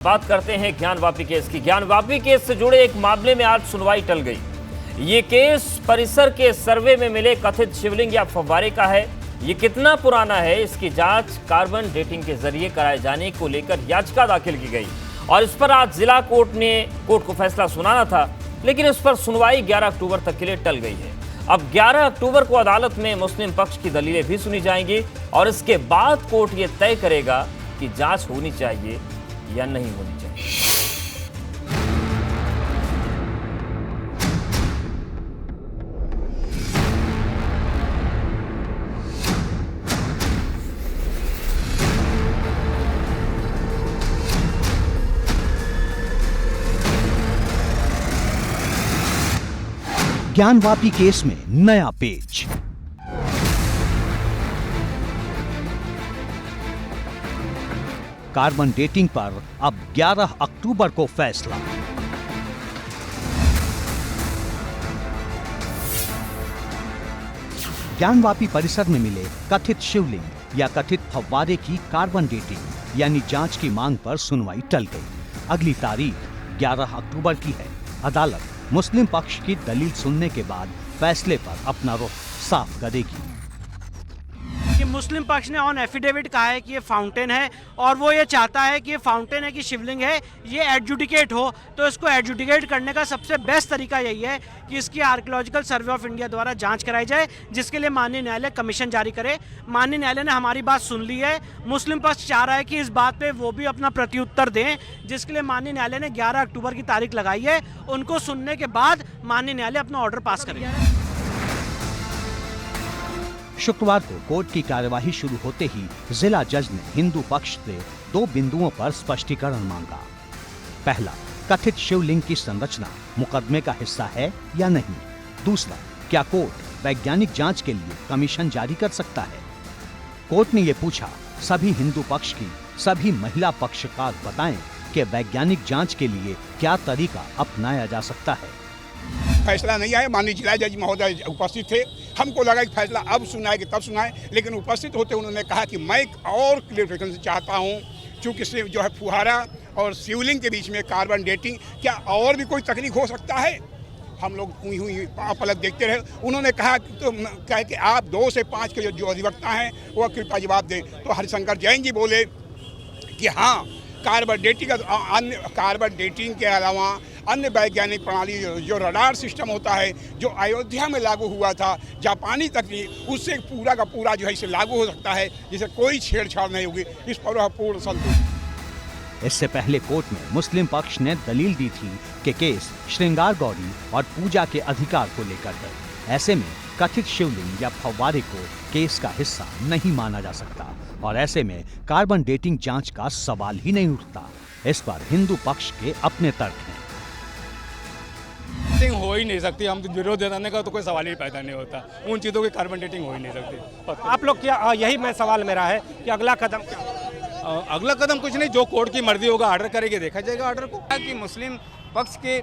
बात करते हैं ज्ञानवापी केस की। ज्ञानवापी केस से जुड़े एक मामले में आज सुनवाई टल गई। ये केस परिसर के सर्वे में मिले कथित शिवलिंग या फव्वारे का है। ये कितना पुराना है, इसकी जांच कार्बन डेटिंग के जरिए कराए जाने को लेकर याचिका दाखिल की गई और इस पर आज जिला कोर्ट को फैसला सुनाना था, लेकिन इस पर सुनवाई 11 अक्टूबर तक के लिए टल गई है। अब 11 अक्टूबर को अदालत में मुस्लिम पक्ष की दलीलें भी सुनी जाएंगी और इसके बाद कोर्ट ये तय करेगा कि जांच होनी चाहिए या नहीं होनी चाहिए। ज्ञानवापी केस में नया पेच। कार्बन डेटिंग पर अब 11 अक्टूबर को फैसला। ज्ञानवापी परिसर में मिले कथित शिवलिंग या कथित फव्वारे की कार्बन डेटिंग यानी जांच की मांग पर सुनवाई टल गई। अगली तारीख 11 अक्टूबर की है। अदालत मुस्लिम पक्ष की दलील सुनने के बाद फैसले पर अपना रुख साफ करेगी। कि मुस्लिम पक्ष ने ऑन एफिडेविट कहा है कि ये फाउंटेन है और वो ये चाहता है कि ये फाउंटेन है कि शिवलिंग है, ये एडजुडिकेट हो। तो इसको एडजुडिकेट करने का सबसे बेस्ट तरीका यही है कि इसकी आर्कियोलॉजिकल सर्वे ऑफ इंडिया द्वारा जांच कराई जाए, जिसके लिए माननीय न्यायालय कमीशन जारी करे। माननीय न्यायालय ने हमारी बात सुन ली है। मुस्लिम पक्ष चाह रहा है कि इस बात पे वो भी अपना प्रत्युत्तर दें, जिसके लिए माननीय न्यायालय ने 11 अक्टूबर की तारीख लगाई है। उनको सुनने के बाद माननीय न्यायालय अपना ऑर्डर पास करेगा। शुक्रवार को कोर्ट की कार्यवाही शुरू होते ही जिला जज ने हिंदू पक्ष से 2 बिंदुओं पर स्पष्टीकरण मांगा। पहला, कथित शिवलिंग की संरचना मुकदमे का हिस्सा है या नहीं। दूसरा, क्या कोर्ट वैज्ञानिक जांच के लिए कमीशन जारी कर सकता है। कोर्ट ने यह पूछा, सभी हिंदू पक्ष की सभी महिला पक्षकार बताएं कि वैज्ञानिक जांच के लिए क्या तरीका अपनाया जा सकता है। फैसला नहीं आया। माननीय जिला जज महोदय उपस्थित थे। हमको लगा कि फैसला अब सुनाए कि तब सुनाए, लेकिन उपस्थित होते उन्होंने कहा कि मैं एक और क्लियरिफिकेशन चाहता हूं, चूंकि जो है फुहारा और शिवलिंग के बीच में कार्बन डेटिंग, क्या और भी कोई तकनीक हो सकता है। हम लोग हुई पलक देखते रहे। उन्होंने कहा कि आप 2 से 5 के जो अधिवक्ता हैं वो कृपया जवाब दें। तो हरिशंकर जैन जी बोले कि हाँ, कार्बन डेटिंग के अलावा अन्य वैज्ञानिक प्रणाली जो रडार सिस्टम होता है, जो अयोध्या में लागू हुआ था, जापानी तकनीक, उससे पूरा का पूरा जो है इसे लागू हो सकता है, जिसे कोई छेड़छाड़ नहीं होगी। इस पर वह पूर्ण संतुष्ट। इससे पहले कोर्ट में मुस्लिम पक्ष ने दलील दी थी कि केस श्रृंगार गौरी और पूजा के अधिकार को लेकर है। ऐसे में कथित शिवलिंग या फव्वारे को केस का हिस्सा नहीं माना जा सकता और ऐसे में कार्बन डेटिंग जांच का सवाल ही नहीं उठता। इस पर हिंदू पक्ष के अपने तर्क हैं। हो ही नहीं सकती, हम विरोध जताने का तो कोई सवाल ही पैदा नहीं होता। उन चीज़ों की कार्बन डेटिंग हो ही नहीं सकती। आप लोग क्या, यही मैं सवाल मेरा है कि अगला कदम क्या? अगला कदम कुछ नहीं, जो कोर्ट की मर्जी होगा ऑर्डर करेगी, देखा जाएगा ऑर्डर को। कि मुस्लिम पक्ष के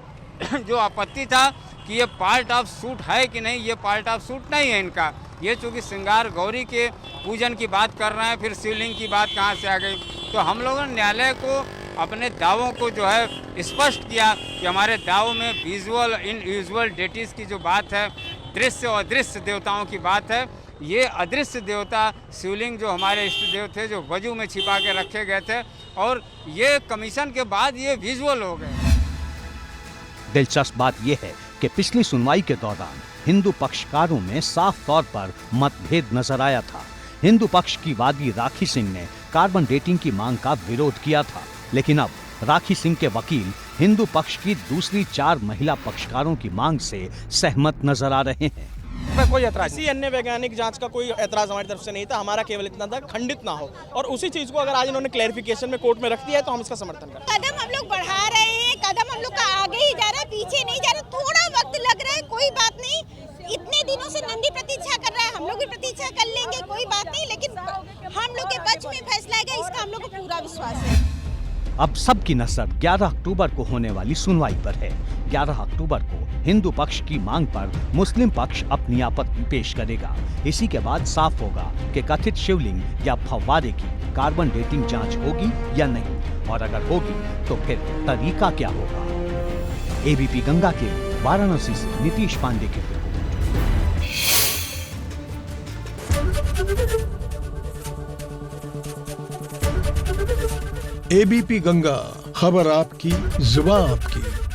जो आपत्ति था कि ये पार्ट ऑफ सूट है कि नहीं, ये पार्ट ऑफ सूट नहीं है इनका। ये चूँकि श्रृंगार गौरी के पूजन की बात कर रहे हैं, फिर शिवलिंग की बात कहाँ से आ गई। तो हम लोगों ने न्यायालय को अपने दावों को जो है स्पष्ट किया कि हमारे दावों में विजुअल इन यूजुअल डेटीज़ की जो बात है, दृश्य और अदृश्य देवताओं की बात है। ये अदृश्य देवता शिवलिंग जो हमारे इष्ट देव थे, जो वजू में छिपा के रखे गए थे, और ये कमीशन के बाद ये विजुअल हो गए। दिलचस्प बात यह है कि पिछली सुनवाई के दौरान हिंदू पक्षकारों में साफ तौर पर मतभेद नजर आया था। हिंदू पक्ष की वादी राखी सिंह ने कार्बन डेटिंग की मांग का विरोध किया था, लेकिन अब राखी सिंह के वकील हिंदू पक्ष की दूसरी 4 महिला पक्षकारों की मांग से सहमत नजर आ रहे हैं। कोई ऐतराज, किसी अन्य वैज्ञानिक जांच का कोई ऐतराज हमारी तरफ से नहीं था। हमारा केवल इतना था खंडित ना हो, और उसी चीज को अगर आज इन्होंने क्लैरिफिकेशन में कोर्ट में रख दिया है तो हम इसका समर्थन करते हैं। कदम हम लोग बढ़ा रहे हैं, कदम हम लोग का आगे ही जा रहा है, पीछे नहीं जा रहा। थोड़ा वक्त लग रहा है, कोई बात नहीं। इतने दिनों से नंदी प्रतीक्षा कर रहा है, हम लोग भी प्रतीक्षा कर लेंगे, कोई बात नहीं। लेकिन हम लोग के पक्ष में फैसला आएगा, इसका हम लोग को पूरा विश्वास है। अब सबकी नजर 11 अक्टूबर को होने वाली सुनवाई पर है। 11 अक्टूबर को हिंदू पक्ष की मांग पर मुस्लिम पक्ष अपनी आपत्ति पेश करेगा। इसी के बाद साफ होगा कि कथित शिवलिंग या फव्वारे की कार्बन डेटिंग जांच होगी या नहीं। और अगर होगी तो फिर तरीका क्या होगा? एबीपी गंगा के लिए वाराणसी से नीतीश पांडे की रिपोर्ट। एबीपी गंगा, खबर आपकी, जुबान आपकी।